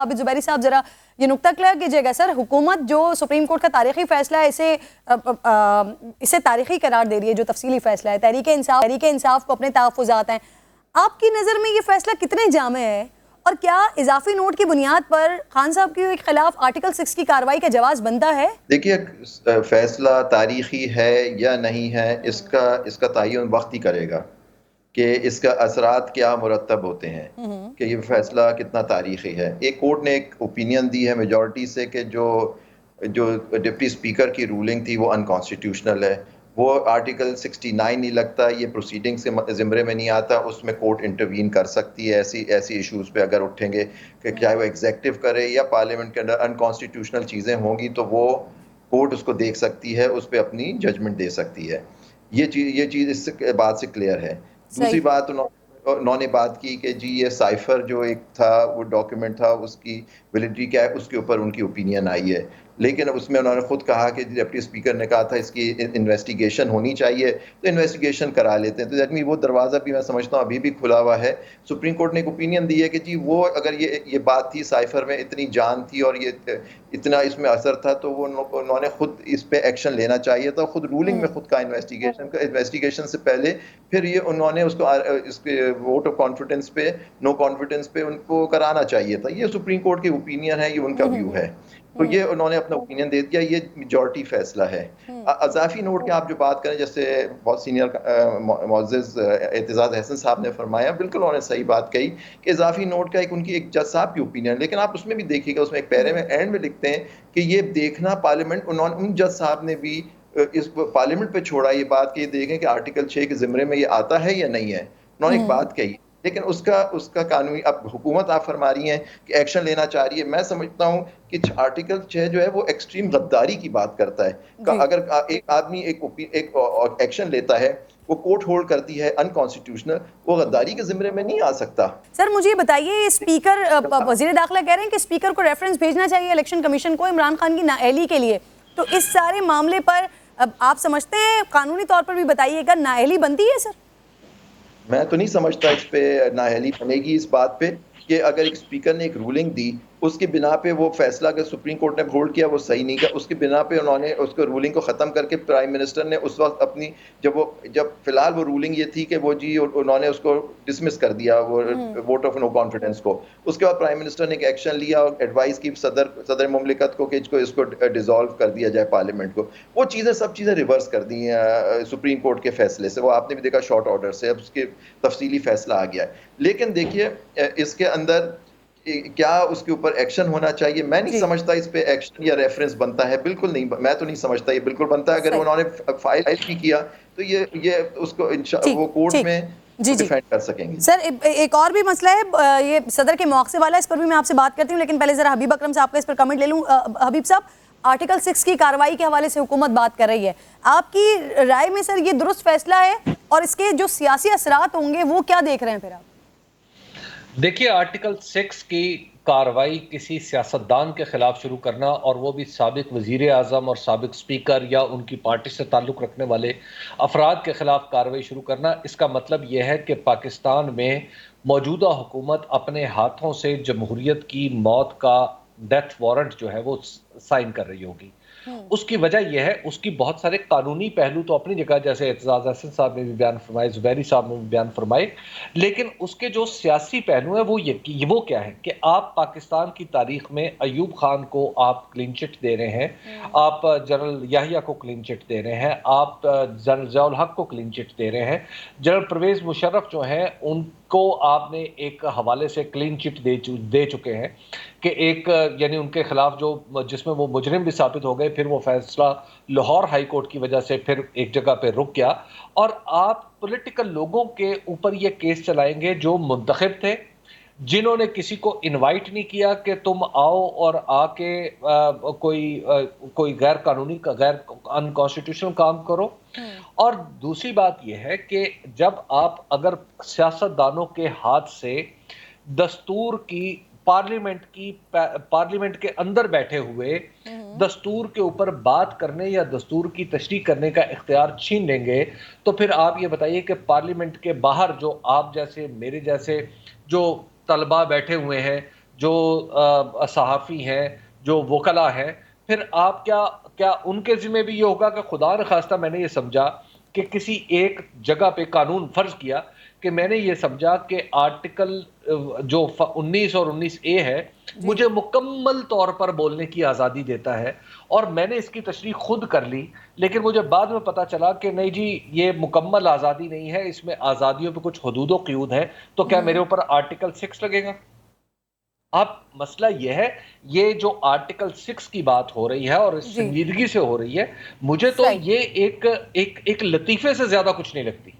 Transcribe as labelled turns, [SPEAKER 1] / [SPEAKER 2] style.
[SPEAKER 1] आबिद ज़ुबैरी साहब जरा ये नुक्ता क्लियर कीजिएगा सर, हुकूमत जो सुप्रीम कोर्ट का तारीखी फैसला है इसे तारीखी करार दे रही है, जो तफसीली फैसला है, तहरीक इंसाफ को अपने तहफ़्फ़ुज़ात हैं। आपकी नज़र में ये फैसला कितने जामे है और क्या इजाफी नोट की बुनियाद पर खान साहब के खिलाफ आर्टिकल 6 की कार्रवाई का जवाज़ बनता है?
[SPEAKER 2] देखिए, फैसला तारीखी है या नहीं है, इसका तयन वक्त ही करेगा कि इसका असरात क्या मुरतब होते हैं कि ये फैसला कितना तारीखी है। एक कोर्ट ने एक ओपिनियन दी है मेजॉरिटी से कि जो जो डिप्टी स्पीकर की रूलिंग थी वो अनकॉन्स्टिट्यूशनल है। वो आर्टिकल 69 नहीं लगता, ये प्रोसीडिंग्स के ज़िम्रे में नहीं आता, उसमें कोर्ट इंटरवीन कर सकती है ऐसी इश्यूज़ पे अगर उठेंगे कि चाहे वो एग्जेक्टिव करे या पार्लियामेंट के अंदर अनकॉन्स्टिट्यूशनल चीज़ें होंगी तो वो कोर्ट उसको देख सकती है, उस पर अपनी जजमेंट दे सकती है। ये चीज़ इस बात से क्लियर है। दूसरी बात उन्होंने बात की कि जी ये साइफर जो एक था वो डॉक्यूमेंट था, उसकी वैलिडिटी क्या है, उसके ऊपर उनकी ओपिनियन आई है। लेकिन उसमें उन्होंने खुद कहा कि डिप्टी स्पीकर ने कहा था इसकी इन्वेस्टिगेशन होनी चाहिए, तो इन्वेस्टिगेशन करा लेते हैं। तो दैट मीन वो दरवाज़ा भी मैं समझता हूँ अभी भी खुला हुआ है। सुप्रीम कोर्ट ने एक ओपिनियन दी है कि जी वो अगर ये बात थी, साइफर में इतनी जान थी और ये इतना इसमें असर था, तो वो उन्होंने खुद इस पे एक्शन लेना चाहिए था, खुद रूलिंग में खुद का इन्वेस्टिगेशन से पहले फिर ये उन्होंने उसको इसके वोट ऑफ कॉन्फिडेंस पे, नो कॉन्फिडेंस पे उनको कराना चाहिए था। ये सुप्रीम कोर्ट की ओपिनियन है, ये उनका व्यू है। तो ये उन्होंने अपना ओपिनियन दे दिया, ये मेजॉरिटी फैसला है। अज़ाफ़ी नोट की आप जो बात करें, जैसे बहुत सीनियर मुअज़्ज़िज़ एतज़ाज़ अहसन साहब ने फरमाया, बिल्कुल उन्होंने सही बात कही कि इज़ाफ़ी नोट का उनकी एक जज साहब की ओपिनियन, लेकिन आप उसमें भी देखिएगा, उसमें एक पैरे में एंड में लिखते हैं कि ये देखना पार्लियामेंट, उन जज साहब ने भी इस पार्लियामेंट पे छोड़ा ये बात कि ये देखें कि आर्टिकल 6 के ज़िम्रे में ये आता है या नहीं है। उन्होंने एक बात कही, लेकिन उसका कानूनी अब हुकूमत आप फरमा रही हैं कि एक्शन लेना चाह रही है। मैं समझता हूँ कि आर्टिकल 6 जो है वो एक्सट्रीम गद्दारी की बात करता है। अगर एक आदमी एक एक्शन लेता है, वो कोर्ट होल्ड करती है अनकॉन्स्टिट्यूशनल, वो गद्दारी के ज़िम्रे में नहीं आ सकता।
[SPEAKER 1] सर मुझे बताइए, स्पीकर वज़ीर दाखिला कह रहे हैं कि स्पीकर को रेफरेंस भेजना चाहिए इलेक्शन कमीशन को इमरान खान की नाअहली के लिए, तो इस सारे मामले पर अब आप समझते हैं, कानूनी तौर पर भी बताइएगा, नाअहली बनती है सर?
[SPEAKER 2] मैं तो नहीं समझता इस पे नाअहली बनेगी इस बात पे कि अगर एक स्पीकर ने एक रूलिंग दी, उसकी बिना पे वो फैसला अगर सुप्रीम कोर्ट ने होल्ड किया वो सही नहीं किया, उसकी बिना पे उन्होंने उसको रूलिंग को ख़त्म करके प्राइम मिनिस्टर ने उस वक्त अपनी जब फिलहाल वो रूलिंग ये थी कि वो जी उन्होंने उसको डिसमिस कर दिया, वो वोट ऑफ नो कॉन्फिडेंस को। उसके बाद प्राइम मिनिस्टर ने एक एक्शन लिया और एडवाइस की सदर मुमलिकत को कि इसको डिसॉल्व कर दिया जाए पार्लियामेंट को। वो सब चीज़ें रिवर्स कर दी हैं सुप्रीम कोर्ट के फैसले से। वो आपने भी देखा शॉर्ट ऑर्डर से, अब उसके तफसीली फैसला आ गया है। लेकिन देखिए इसके अंदर क्या उसके ऊपर एक्शन होना चाहिए, मैं नहीं समझता इस पे एक्शन या रेफरेंस बनता है, बिल्कुल नहीं, मैं तो नहीं समझता ये बिल्कुल बनता है। अगर उन्होंने फाइल भी किया तो ये उसको वो कोर्ट में डिफेंड कर सकेंगे।
[SPEAKER 1] सर एक और भी मसला है, ये सदर के मौक़िफ़ वाला, इस पर भी मैं आपसे बात करती हूँ, लेकिन पहले जरा हबीब अकरम साहब का इस पर कमेंट ले लूँ। हबीब साहब, आर्टिकल 6 की कार्रवाई के हवाले से हुकूमत बात कर रही है, आपकी राय में सर ये दुरुस्त फैसला है और इसके जो सियासी असरात होंगे वो क्या देख रहे हैं फिर आप?
[SPEAKER 3] देखिए, आर्टिकल 6 की कार्रवाई किसी सियासतदान के खिलाफ शुरू करना, और वो भी साबिक वजीर आज़म और साबिक स्पीकर या उनकी पार्टी से ताल्लुक़ रखने वाले अफराद के खिलाफ कार्रवाई शुरू करना, इसका मतलब यह है कि पाकिस्तान में मौजूदा हुकूमत अपने हाथों से जमहूरियत की मौत का डेथ वारंट जो है वो साइन कर रही होगी। उसकी वजह यह है, उसकी बहुत सारे कानूनी पहलू तो अपनी जगह, जैसे एतजाज़ अहसन साहब ने भी बयान फरमाए, ज़ुबैरी साहब ने भी बयान फरमाए, लेकिन उसके जो सियासी पहलू है वो क्या है कि आप पाकिस्तान की तारीख में अयूब खान को आप क्लीन चिट दे रहे हैं, आप जनरल याहिया को क्लीन चिट दे रहे हैं, आप जनरल ज़ियाउल हक को क्लीन चिट दे रहे हैं, जनरल परवेज़ मुशर्रफ जो हैं उनको आपने एक हवाले से क्लीन चिट दे चुके हैं कि एक यानी उनके खिलाफ जो जिसमें वो मुजरिम भी साबित हो गए, फिर वो फैसला लाहौर हाई कोर्ट की वजह से फिर एक जगह पे रुक गया, और आप पॉलिटिकल लोगों के ऊपर ये केस चलाएंगे जो मुंतखब थे, जिन्होंने किसी को इनवाइट नहीं किया कि तुम आओ और आके कोई गैर कानूनी का गैर अनकॉन्स्टिट्यूशनल काम करो। और दूसरी बात यह है कि जब आप अगर सियासतदानों के हाथ से दस्तूर की पार्लियामेंट के अंदर बैठे हुए दस्तूर के ऊपर बात करने या दस्तूर की तशरीह करने का इख्तियार छीन लेंगे, तो फिर आप ये बताइए कि पार्लियामेंट के बाहर जो आप जैसे मेरे जैसे जो तलबा बैठे हुए हैं, जो सहाफ़ी हैं, जो वकला हैं, फिर आप क्या उनके ज़िम्मे भी ये होगा कि खुदा न खास्ता मैंने ये समझा कि किसी एक जगह पे कानून फ़र्ज़ किया कि मैंने ये समझा कि आर्टिकल जो 19 और 19A है, मुझे मुकम्मल तौर पर बोलने की आज़ादी देता है, और मैंने इसकी तशरीह खुद कर ली, लेकिन मुझे बाद में पता चला कि नहीं जी, ये मुकम्मल आज़ादी नहीं है, इसमें आज़ादियों पे कुछ हदूद व क़यूद हैं, तो क्या मेरे ऊपर आर्टिकल 6 लगेगा? अब मसला ये है, ये जो आर्टिकल 6 की बात हो रही है और इस
[SPEAKER 1] जी
[SPEAKER 3] संजीदगी से हो रही है, मुझे तो
[SPEAKER 1] सही
[SPEAKER 3] ये एक लतीफ़े से ज़्यादा कुछ नहीं लगती।